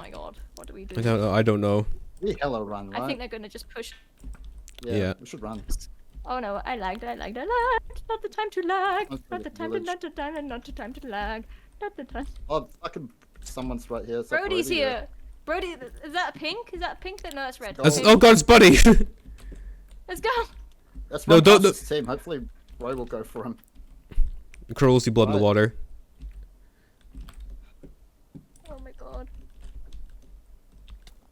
my god. What do we do? I don't know. We hella run, right? I think they're gonna just push. Yeah. We should run. Oh no, I lagged. Not the time to lag. Not the time to lag. Not the time. Oh, fucking someone's right here. Brody's here. Brody, is that pink? Is that pink? No, that's red. Oh god, it's Buddy! Let's go. That's no, don't. His team. Hopefully, Roy will go for him. Crow will see blood in the water. Oh my god.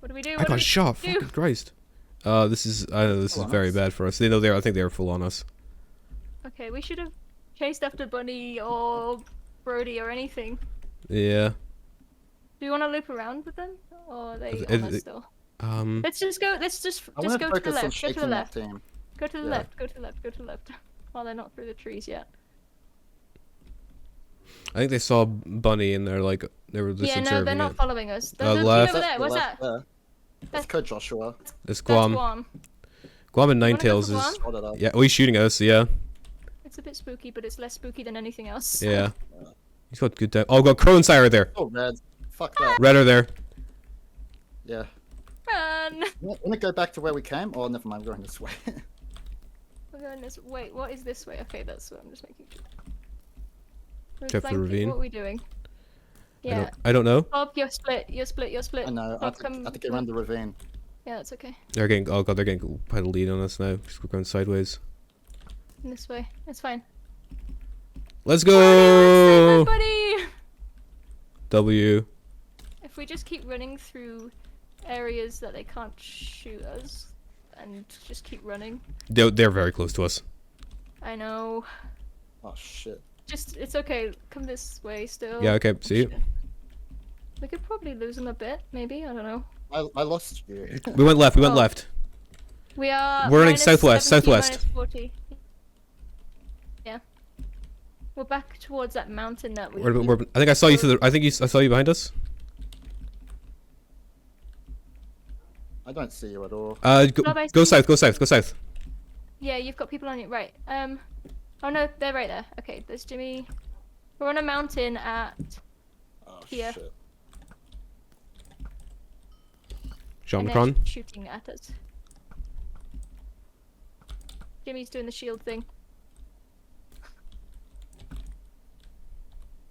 What do we do? I got shot. Fucking Christ. This is very bad for us. They know I think they're full on us. Okay, we should have chased after Bunny or Brody or anything. Yeah. Do you want to loop around with them, or are they on us still? Let's just go. Let's just go to the left. Go to the left. Go to the left. Go to the left. Go to the left. While they're not through the trees yet. I think they saw Bunny and they're like they were just observing. Yeah, no, they're not following us. Left. Over there. What's that? That's Code Joshua. It's Guam. Guam and Ninetails is. Yeah, he's shooting us. Yeah. It's a bit spooky, but it's less spooky than anything else. Yeah. He's got good time. Oh, got Crow and Sire there. Oh, red. Fuck that. Red are there. Yeah. Run. Wanna go back to where we came? Oh, never mind. We're going this way. We're going this. Wait, what is this way? Okay, that's what I'm just making sure. Check the ravine. What are we doing? Yeah. I don't know. Bob, you're split. You're split. You're split. I know. I have to get around the ravine. Yeah, that's okay. They're getting. Oh god, they're getting quite a lead on us now. Just we're going sideways. This way. It's fine. Let's go. Buddy. W. If we just keep running through areas that they can't shoot us, and just keep running. They're very close to us. I know. Oh shit. Just, it's okay. Come this way still. Yeah, okay, see you. We could probably lose them a bit, maybe. I don't know. I lost you. We went left. We went left. We are. We're running southwest. 70, southwest. -40. Yeah. We're back towards that mountain that we. I think I saw you to the. I saw you behind us. I don't see you at all. Go south. Go south. Go south. Yeah, you've got people on your right. Oh no, they're right there. Okay, there's Jimmy. We're on a mountain at. Oh here. shit. Jean-Macron. Shooting at us. Jimmy's doing the shield thing.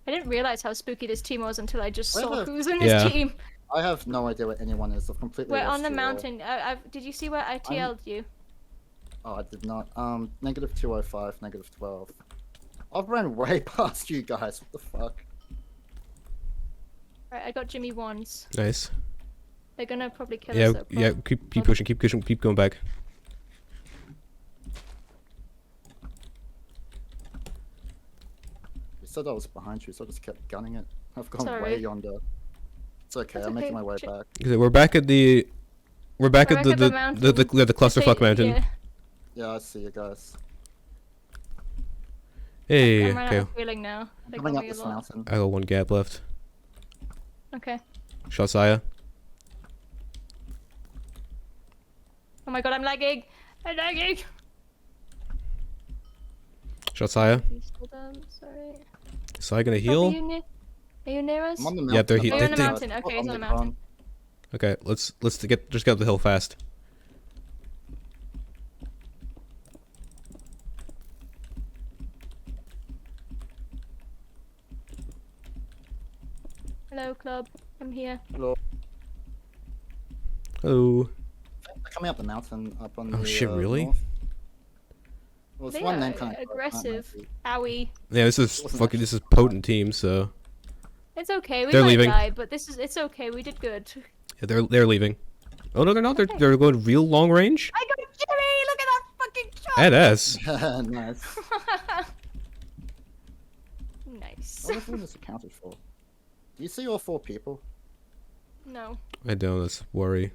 I didn't realize how spooky this team was until I just saw who's in this team. I have no idea where anyone is. I've completely We're lost on the you mountain. Did you see where I TL'd you? Oh, I did not. -205, -12. I've ran way past you guys. What the fuck? Right, I got Jimmy ones. Nice. They're gonna probably kill us. Yeah. Keep pushing. Keep pushing. Keep going back. You said I was behind you, so I just kept gunning it. I've gone way yonder. It's okay. I'm making my way back. We're back at the. We're back at the clusterfuck mountain. Yeah, I see you guys. Hey, I'm running out of feeling now. Coming up this mountain. I got one gap left. Okay. Shot Saya. Oh my god, I'm lagging! I'm lagging! Shot Saya. He's still down, sorry. Is Saya gonna heal? Are you near us? I'm on the mountain. Yeah, they're Oh, you're on the mountain. Okay, he's on the mountain. Okay, let's just get up the hill fast. Hello, club. I'm here. Hello. Hello. They're coming up the mountain, up on the. Oh shit! Really? North. Well, They one are name kind of aggressive. Owie. Yeah, this is fucking. This is potent team. So. It's okay. We They're might leaving. die, but it's okay. We did good. Yeah, they're leaving. Oh no, they're not. They're going real long range. I got Jimmy! Look at that fucking shot! Badass. Nice. Nice. What was this accounted for? Do you see all 4 people? No. I don't. Let's worry.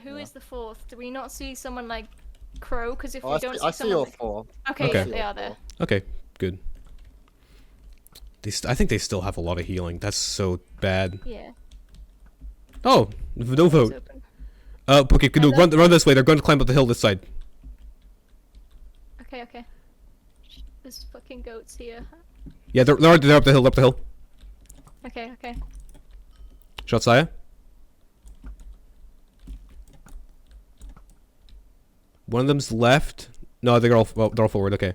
Who is the 4th? Do we not see someone like Crow? Because if Oh, we don't see I see someone all like... 4. Okay, yeah, they are there. Okay, good. I think they still have a lot of healing. That's so bad. Yeah. Oh, no vote. Okay, no, run this way. They're going to climb up the hill this side. Okay, okay. There's fucking goats here. Yeah, they're up the hill. Up the hill. Okay, okay. Shot Saya. One of them's left. No, they're all forward. Okay.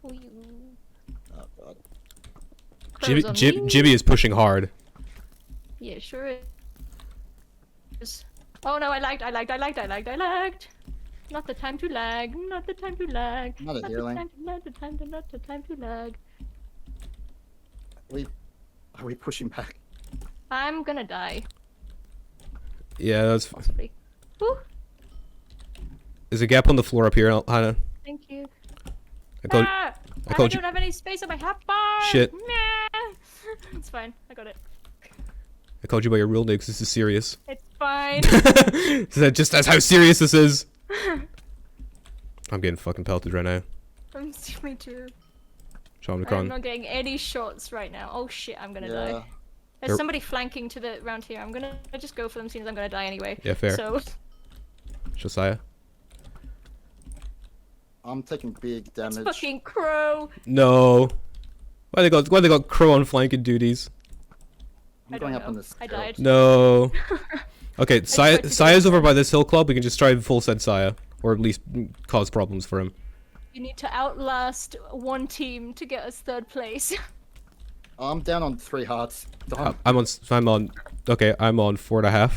Oh god. Jimmy is pushing hard. Yeah, sure is. Oh no, I lagged. Not the time to lag. Not the time to lag. Not a healing. Not the time to lag. Are we pushing back? I'm gonna die. Yeah, that's possibly. Woo. There's a gap on the floor up here, Hannah. Thank you. I told don't have any space on my hot bar. Shit. Nah. It's fine. I got it. I called you by your real name because this is serious. It's fine. That's how serious this is. I'm getting fucking pelted right now. Me too. I'm not getting any shots right now. Oh shit, I'm gonna die. There's somebody flanking to the round here. I'm gonna just go for them since I'm gonna die anyway. Yeah, fair. So. Josiah. I'm taking big damage. It's fucking Crow. No. Why they got Crow on flanking duties? I'm going up on this. I died. No. Okay, Saya's over by this hill club. We can just try full send Saya, or at least cause problems for him. You need to outlast one team to get us 3rd place. I'm down on 3 hearts. Done. I'm on 4.5.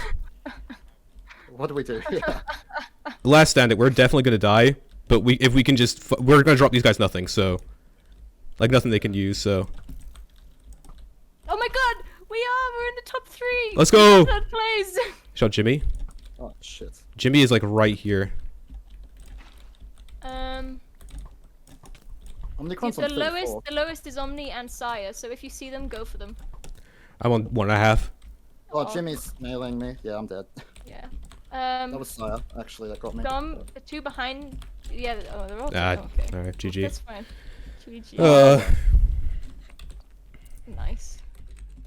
What do we do? Yeah. Last stand it. We're definitely gonna die, but if we can just we're gonna drop these guys nothing. So, like nothing they can use. So. Oh my god, we're in the top 3. Let's go. 3rd place. Shot Jimmy. Oh shit. Jimmy is like right here. The lowest is Omni and Saya, so if you see them, go for them. I'm on 1.5. Oh, Jimmy's nailing me. Yeah, I'm dead. Yeah. That was Saya, actually, that got me. The 2 behind. Yeah. Oh, they're all. Okay. Alright, GG. That's fine. GG. Nice.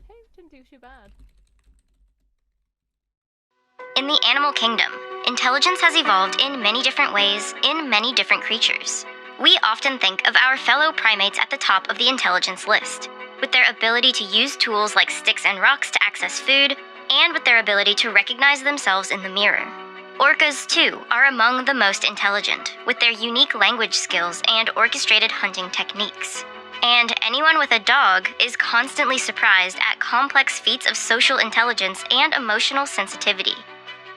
Hey, didn't do too bad. In the animal kingdom, intelligence has evolved in many different ways in many different creatures. We often think of our fellow primates at the top of the intelligence list, with their ability to use tools like sticks and rocks to access food, and with their ability to recognize themselves in the mirror. Orcas, too, are among the most intelligent, with their unique language skills and orchestrated hunting techniques. And anyone with a dog is constantly surprised at complex feats of social intelligence and emotional sensitivity.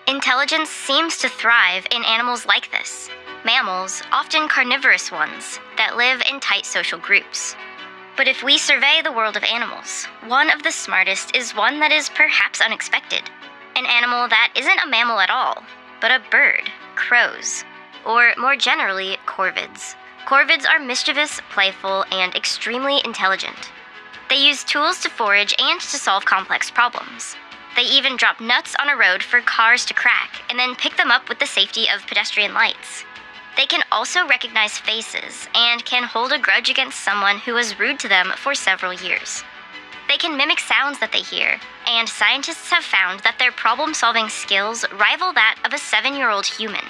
Intelligence seems to thrive in animals like this. Mammals, often carnivorous ones, that live in tight social groups. But if we survey the world of animals, one of the smartest is one that is perhaps unexpected. An animal that isn't a mammal at all, but a bird, crows, or more generally, corvids. Corvids are mischievous, playful, and extremely intelligent. They use tools to forage and to solve complex problems. They even drop nuts on a road for cars to crack, and then pick them up with the safety of pedestrian lights. They can also recognize faces, and can hold a grudge against someone who was rude to them for several years. They can mimic sounds that they hear, and scientists have found that their problem-solving skills rival that of a 7-year-old human.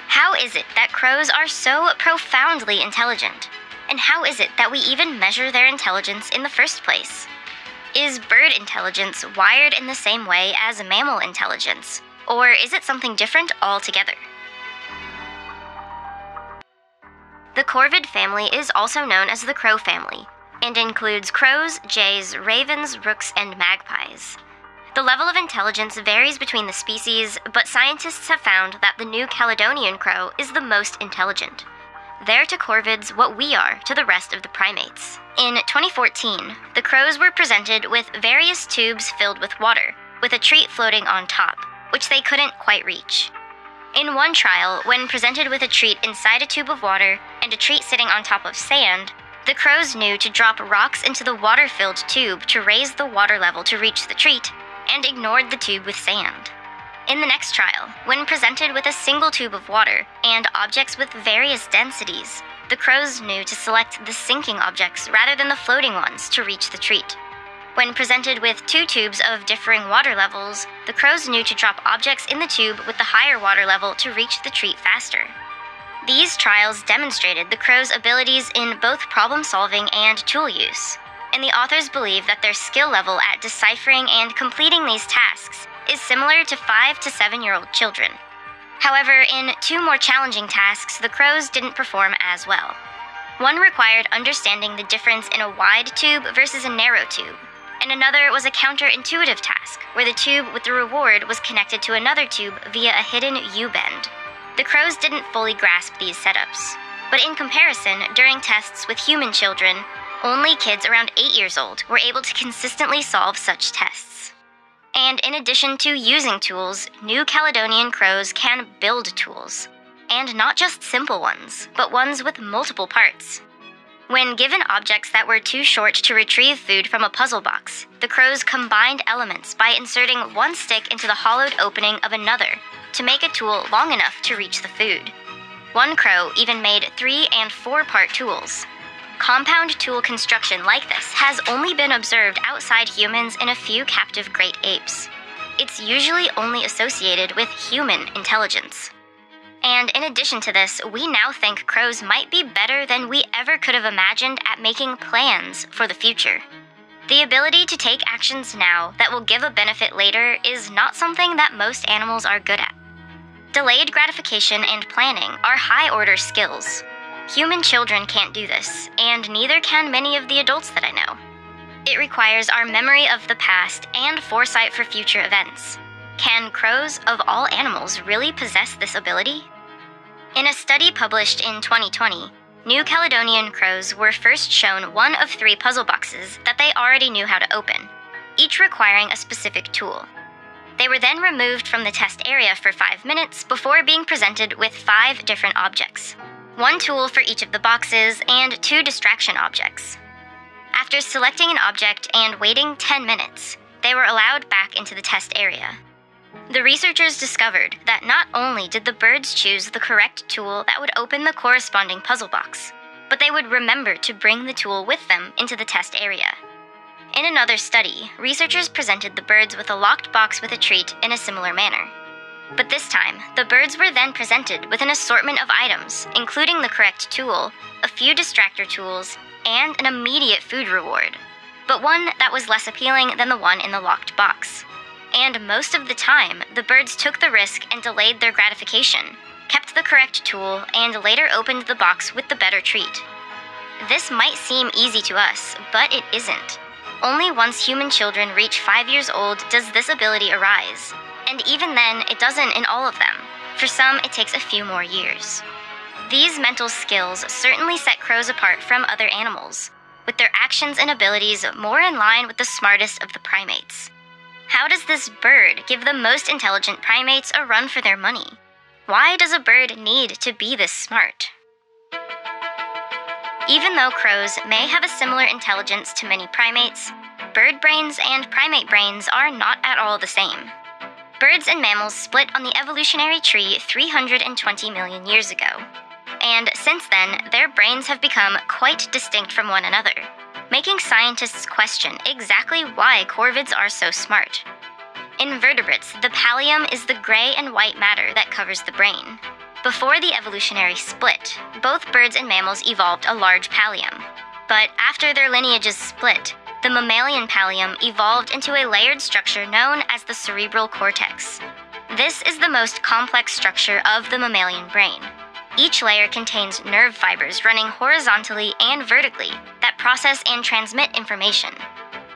How is it that crows are so profoundly intelligent? And how is it that we even measure their intelligence in the first place? Is bird intelligence wired in the same way as mammal intelligence, or is it something different altogether? The corvid family is also known as the crow family, and includes crows, jays, ravens, rooks, and magpies. The level of intelligence varies between the species, but scientists have found that the New Caledonian crow is the most intelligent. They're to corvids what we are to the rest of the primates. In 2014, the crows were presented with various tubes filled with water, with a treat floating on top, which they couldn't quite reach. In one trial, when presented with a treat inside a tube of water and a treat sitting on top of sand, the crows knew to drop rocks into the water-filled tube to raise the water level to reach the treat, and ignored the tube with sand. In the next trial, when presented with a single tube of water and objects with various densities, the crows knew to select the sinking objects rather than the floating ones to reach the treat. When presented with 2 tubes of differing water levels, the crows knew to drop objects in the tube with the higher water level to reach the treat faster. These trials demonstrated the crows' abilities in both problem-solving and tool use. and the authors believe that their skill level at deciphering and completing these tasks is similar to 5 to 7-year-old children. However, in 2 more challenging tasks, the crows didn't perform as well. One required understanding the difference in a wide tube versus a narrow tube, and another was a counterintuitive task, where the tube with the reward was connected to another tube via a hidden U-bend. The crows didn't fully grasp these setups, but in comparison, during tests with human children, only kids around 8 years old were able to consistently solve such tests. And in addition to using tools, New Caledonian crows can build tools. And not just simple ones, but ones with multiple parts. When given objects that were too short to retrieve food from a puzzle box, the crows combined elements by inserting one stick into the hollowed opening of another to make a tool long enough to reach the food. One crow even made 3- and 4-part tools. Compound tool construction like this has only been observed outside humans in a few captive great apes. It's usually only associated with human intelligence. And in addition to this, we now think crows might be better than we ever could have imagined at making plans for the future. The ability to take actions now that will give a benefit later is not something that most animals are good at. Delayed gratification and planning are high-order skills. Human children can't do this, and neither can many of the adults that I know. It requires our memory of the past and foresight for future events. Can crows, of all animals, really possess this ability? In a study published in 2020, New Caledonian crows were first shown one of 3 puzzle boxes that they already knew how to open, each requiring a specific tool. They were then removed from the test area for 5 minutes before being presented with 5 different objects, 1 tool for each of the boxes and 2 distraction objects. After selecting an object and waiting 10 minutes, they were allowed back into the test area. The researchers discovered that not only did the birds choose the correct tool that would open the corresponding puzzle box, but they would remember to bring the tool with them into the test area. In another study, researchers presented the birds with a locked box with a treat in a similar manner. But this time, the birds were then presented with an assortment of items, including the correct tool, a few distractor tools, and an immediate food reward, but one that was less appealing than the one in the locked box. And most of the time, the birds took the risk and delayed their gratification, kept the correct tool, and later opened the box with the better treat. This might seem easy to us, but it isn't. Only once human children reach 5 years old does this ability arise, and even then, it doesn't in all of them. For some, it takes a few more years. These mental skills certainly set crows apart from other animals, with their actions and abilities more in line with the smartest of the primates. How does this bird give the most intelligent primates a run for their money? Why does a bird need to be this smart? Even though crows may have a similar intelligence to many primates, bird brains and primate brains are not at all the same. Birds and mammals split on the evolutionary tree 320 million years ago, and since then, their brains have become quite distinct from one another, making scientists question exactly why corvids are so smart. In vertebrates, the pallium is the gray and white matter that covers the brain. Before the evolutionary split, both birds and mammals evolved a large pallium. But after their lineages split, the mammalian pallium evolved into a layered structure known as the cerebral cortex. This is the most complex structure of the mammalian brain. Each layer contains nerve fibers running horizontally and vertically that process and transmit information.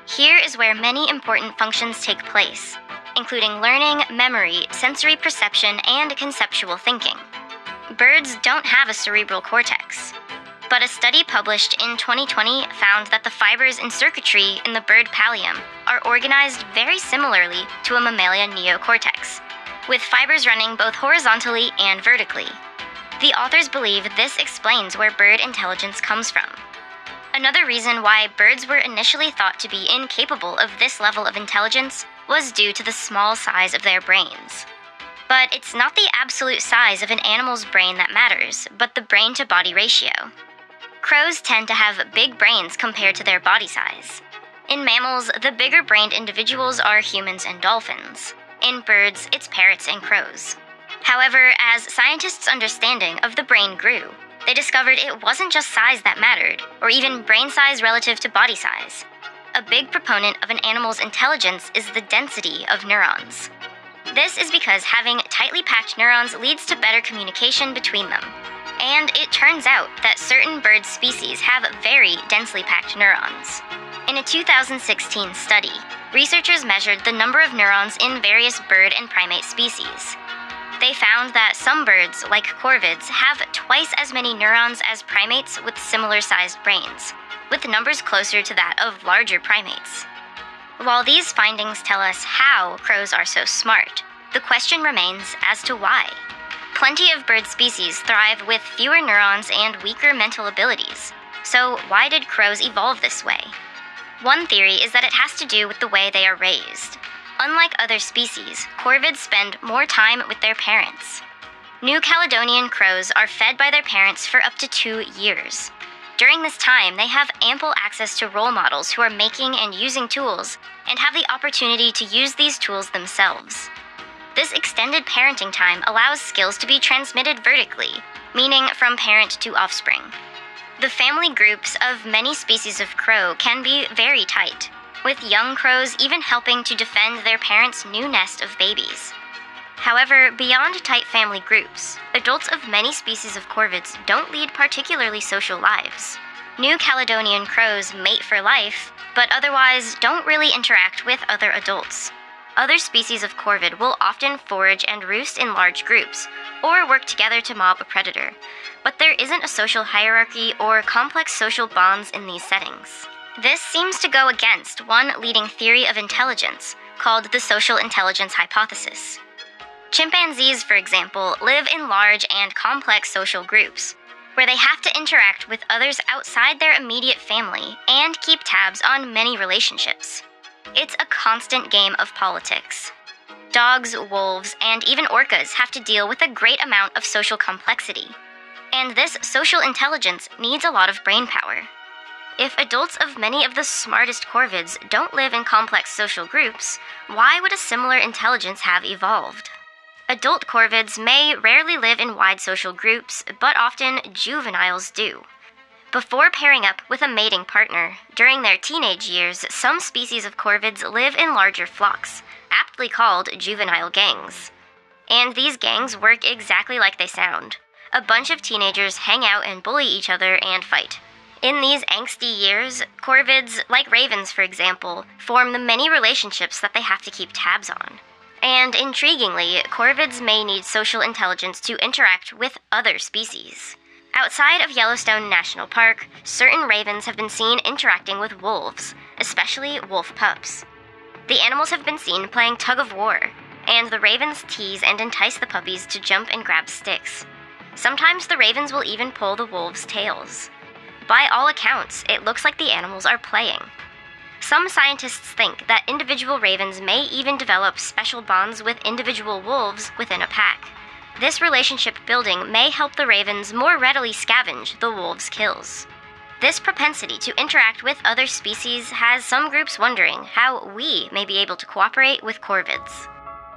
Here is where many important functions take place, including learning, memory, sensory perception, and conceptual thinking. Birds don't have a cerebral cortex, but a study published in 2020 found that the fibers in circuitry in the bird pallium are organized very similarly to a mammalian neocortex, with fibers running both horizontally and vertically. The authors believe this explains where bird intelligence comes from. Another reason why birds were initially thought to be incapable of this level of intelligence was due to the small size of their brains. But it's not the absolute size of an animal's brain that matters, but the brain-to-body ratio. Crows tend to have big brains compared to their body size. In mammals, the bigger-brained individuals are humans and dolphins. In birds, it's parrots and crows. However, as scientists' understanding of the brain grew, They discovered it wasn't just size that mattered, or even brain size relative to body size. A big proponent of an animal's intelligence is the density of neurons. This is because having tightly packed neurons leads to better communication between them. And it turns out that certain bird species have very densely packed neurons. In a 2016 study, researchers measured the number of neurons in various bird and primate species. They found that some birds, like corvids, have twice as many neurons as primates with similar-sized brains, with numbers closer to that of larger primates. While these findings tell us how crows are so smart, the question remains as to why. Plenty of bird species thrive with fewer neurons and weaker mental abilities. So why did crows evolve this way? One theory is that it has to do with the way they are raised. Unlike other species, corvids spend more time with their parents. New Caledonian crows are fed by their parents for up to 2 years. During this time, they have ample access to role models who are making and using tools and have the opportunity to use these tools themselves. This extended parenting time allows skills to be transmitted vertically, meaning from parent to offspring. The family groups of many species of crow can be very tight, with young crows even helping to defend their parents' new nest of babies. However, beyond tight family groups, adults of many species of corvids don't lead particularly social lives. New Caledonian crows mate for life, but otherwise don't really interact with other adults. Other species of corvid will often forage and roost in large groups, or work together to mob a predator, but there isn't a social hierarchy or complex social bonds in these settings. This seems to go against one leading theory of intelligence, called the social intelligence hypothesis. Chimpanzees, for example, live in large and complex social groups, where they have to interact with others outside their immediate family and keep tabs on many relationships. It's a constant game of politics. Dogs, wolves, and even orcas have to deal with a great amount of social complexity. And this social intelligence needs a lot of brain power. If adults of many of the smartest corvids don't live in complex social groups, why would a similar intelligence have evolved? Adult corvids may rarely live in wide social groups, but often juveniles do. Before pairing up with a mating partner, during their teenage years, some species of corvids live in larger flocks, aptly called juvenile gangs. And these gangs work exactly like they sound. A bunch of teenagers hang out and bully each other and fight. In these angsty years, corvids, like ravens for example, form the many relationships that they have to keep tabs on. And intriguingly, corvids may need social intelligence to interact with other species. Outside of Yellowstone National Park, certain ravens have been seen interacting with wolves, especially wolf pups. The animals have been seen playing tug-of-war, and the ravens tease and entice the puppies to jump and grab sticks. Sometimes the ravens will even pull the wolves' tails. By all accounts, it looks like the animals are playing. Some scientists think that individual ravens may even develop special bonds with individual wolves within a pack. This relationship building may help the ravens more readily scavenge the wolves' kills. This propensity to interact with other species has some groups wondering how we may be able to cooperate with corvids.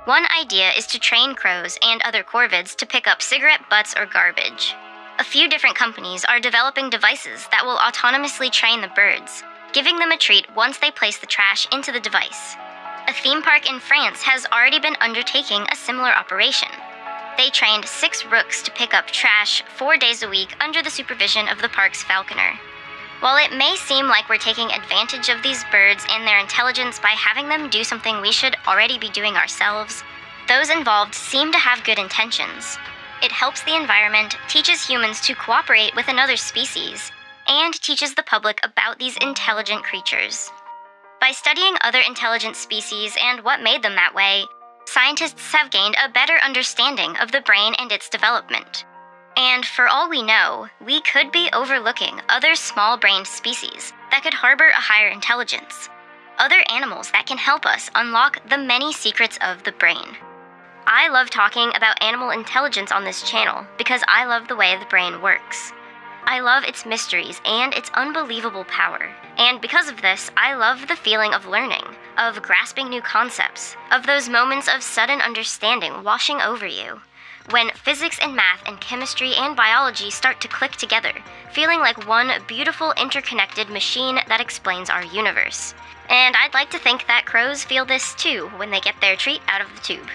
One idea is to train crows and other corvids to pick up cigarette butts or garbage. A few different companies are developing devices that will autonomously train the birds, giving them a treat once they place the trash into the device. A theme park in France has already been undertaking a similar operation. They trained 6 rooks to pick up trash 4 days a week under the supervision of the park's falconer. While it may seem like we're taking advantage of these birds and their intelligence by having them do something we should already be doing ourselves, those involved seem to have good intentions. It helps the environment, teaches humans to cooperate with another species, and teaches the public about these intelligent creatures. By studying other intelligent species and what made them that way, scientists have gained a better understanding of the brain and its development. And for all we know, we could be overlooking other small-brained species that could harbor a higher intelligence, other animals that can help us unlock the many secrets of the brain. I love talking about animal intelligence on this channel because I love the way the brain works. I love its mysteries and its unbelievable power. And because of this, I love the feeling of learning, of grasping new concepts, of those moments of sudden understanding washing over you. when physics and math and chemistry and biology start to click together, feeling like one beautiful interconnected machine that explains our universe. And I'd like to think that crows feel this too when they get their treat out of the tube.